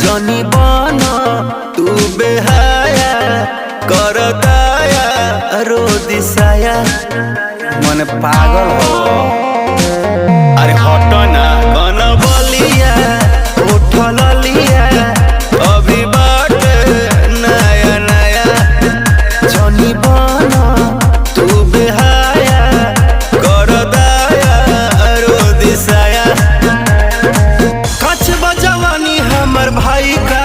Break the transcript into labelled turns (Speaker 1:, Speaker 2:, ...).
Speaker 1: जनी बना तू बेहाया कर दया रो दिसाया मन पागल हो। अरे हटो ना कन बलिया उठल लिया अभी बाट नया नया जनी बना तू बेहाया कर दया रो दिसाया कच बजवानी हमर भाई का